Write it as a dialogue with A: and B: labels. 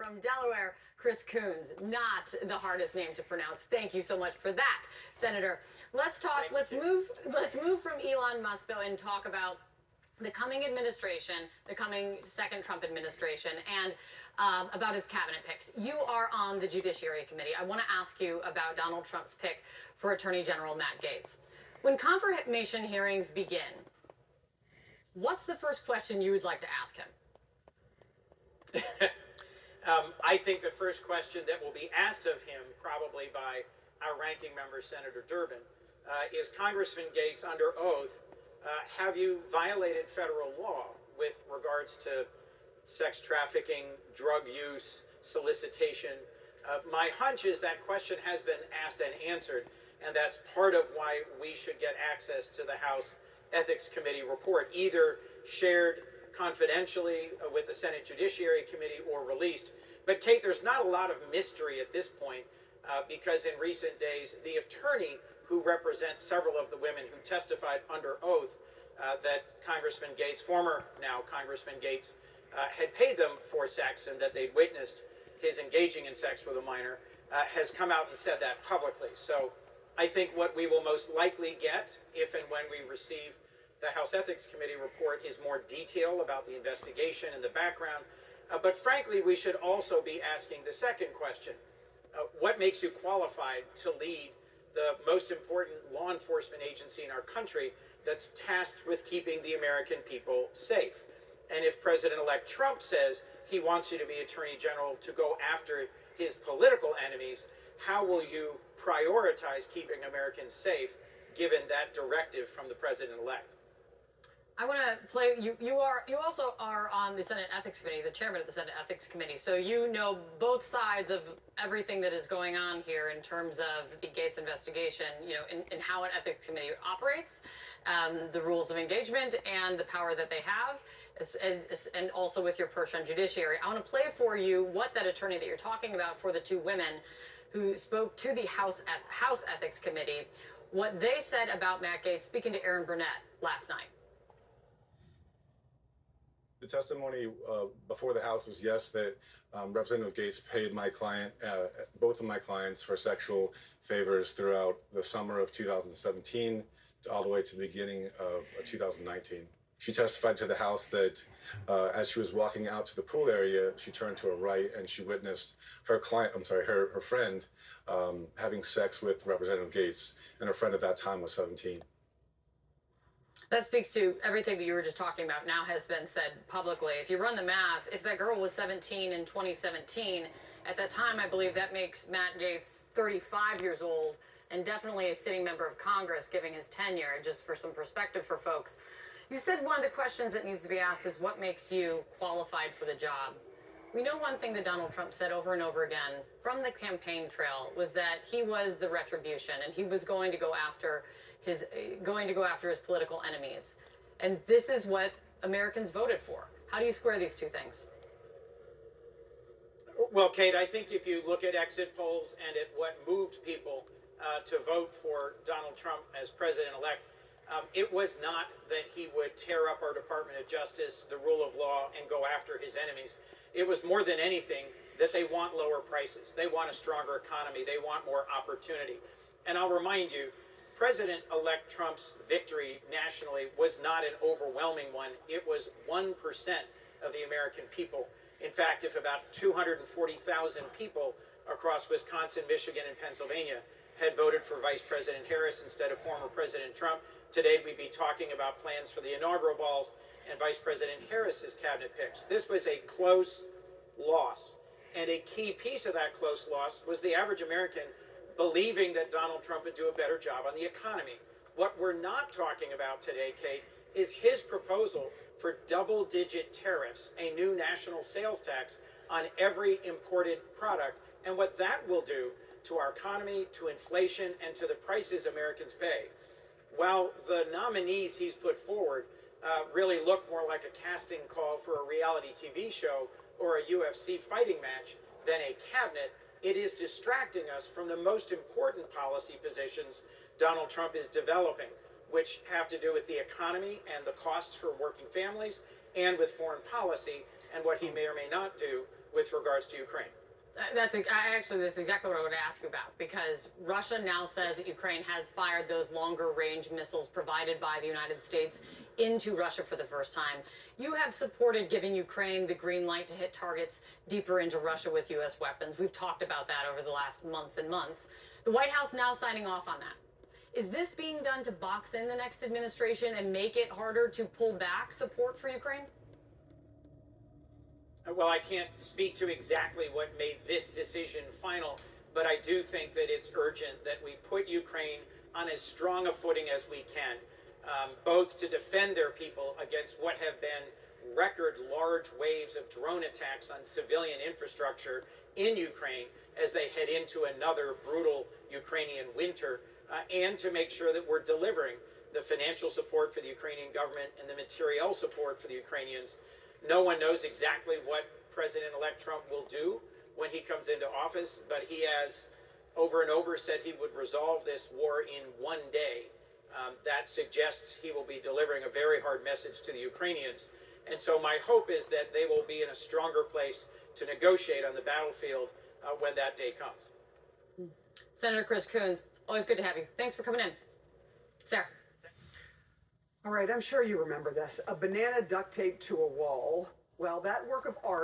A: from Delaware, Chris Coons. Not the hardest name to pronounce. Thank you so much for that, Senator. Let's talk. Let's move from Elon Musk though and talk about the coming administration, the coming second Trump administration, and about his cabinet picks. You are on the Judiciary Committee. I want to ask you about Donald Trump's pick for Attorney General Matt Gaetz. When confirmation hearings begin, what's the first question you would like to ask him?
B: I think the first question that will be asked of him, probably by our ranking member, Senator Durbin, is Congressman Gaetz, under oath, have you violated federal law with regards to sex trafficking, drug use, solicitation? My hunch is that question has been asked and answered, and that's part of why we should get access to the House Ethics Committee report, either shared confidentially with the Senate Judiciary Committee or released. But Kate, there's not a lot of mystery at this point because in recent days, the attorney who represents several of the women who testified under oath that Congressman Gaetz, former now Congressman Gaetz, had paid them for sex and that they'd witnessed his engaging in sex with a minor, has come out and said that publicly. So I think what we will most likely get, if and when we receive the House Ethics Committee report, is more detail about the investigation and the background. But frankly, we should also be asking the second question. What makes you qualified to lead the most important law enforcement agency in our country that's tasked with keeping the American people safe? And if President-elect Trump says he wants you to be Attorney General to go after his political enemies, how will you prioritize keeping Americans safe given that directive from the President-elect?
A: I want to play. You also are on the Senate Ethics Committee, the chairman of the Senate Ethics Committee. So you know both sides of everything that is going on here in terms of the Gaetz investigation. You know, in how an ethics committee operates, the rules of engagement, and the power that they have, and also with your perch on judiciary. I want to play for you what that attorney that you're talking about for the two women who spoke to the House Ethics Committee, what they said about Matt Gaetz speaking to Aaron Burnett last night.
C: The testimony before the House was yes, that Representative Gaetz paid my client, both of my clients, for sexual favors throughout the summer of 2017 all the way to the beginning of 2019. She testified to the House that as she was walking out to the pool area, she turned to her right and she witnessed her friend having sex with Representative Gaetz, and her friend at that time was 17.
A: That speaks to everything that you were just talking about now has been said publicly. If you run the math, if that girl was 17 in 2017, at that time, I believe that makes Matt Gaetz 35 years old and definitely a sitting member of Congress, giving his tenure, just for some perspective for folks. You said one of the questions that needs to be asked is what makes you qualified for the job? We know one thing that Donald Trump said over and over again from the campaign trail was that he was the retribution and he was going to go after his political enemies. And this is what Americans voted for. How do you square these two things?
B: Well, Kate, I think if you look at exit polls and at what moved people to vote for Donald Trump as president-elect, it was not that he would tear up our Department of Justice, the rule of law, and go after his enemies. It was more than anything that they want lower prices. They want a stronger economy. They want more opportunity. And I'll remind you, President-elect Trump's victory nationally was not an overwhelming one. It was 1% of the American people. In fact, if about 240,000 people across Wisconsin, Michigan, and Pennsylvania had voted for Vice President Harris instead of former President Trump, today we'd be talking about plans for the inaugural balls and Vice President Harris's cabinet picks. This was a close loss. And a key piece of that close loss was the average American believing that Donald Trump would do a better job on the economy. What we're not talking about today, Kate, is his proposal for double-digit tariffs, a new national sales tax on every imported product, and what that will do to our economy, to inflation, and to the prices Americans pay. While the nominees he's put forward really look more like a casting call for a reality TV show or a UFC fighting match than a cabinet, it is distracting us from the most important policy positions Donald Trump is developing, which have to do with the economy and the costs for working families, and with foreign policy and what he may or may not do with regards to Ukraine.
A: That's exactly what I would ask you about, because Russia now says that Ukraine has fired those longer range missiles provided by the United States into Russia for the first time. You have supported giving Ukraine the green light to hit targets deeper into Russia with U.S. weapons. We've talked about that over the last months and months. The White House now signing off on that. Is this being done to box in the next administration and make it harder to pull back support for Ukraine?
B: Well, I can't speak to exactly what made this decision final, but I do think that it's urgent that we put Ukraine on as strong a footing as we can, both to defend their people against what have been record large waves of drone attacks on civilian infrastructure in Ukraine as they head into another brutal Ukrainian winter, and to make sure that we're delivering the financial support for the Ukrainian government and the materiel support for the Ukrainians. No one knows exactly what President-elect Trump will do when he comes into office, but he has over and over said he would resolve this war in one day. That suggests he will be delivering a very hard message to the Ukrainians. And so my hope is that they will be in a stronger place to negotiate on the battlefield when that day comes.
A: Senator Chris Coons, always good to have you. Thanks for coming in. Sarah.
D: All right, I'm sure you remember this. A banana duct taped to a wall. Well, that work of art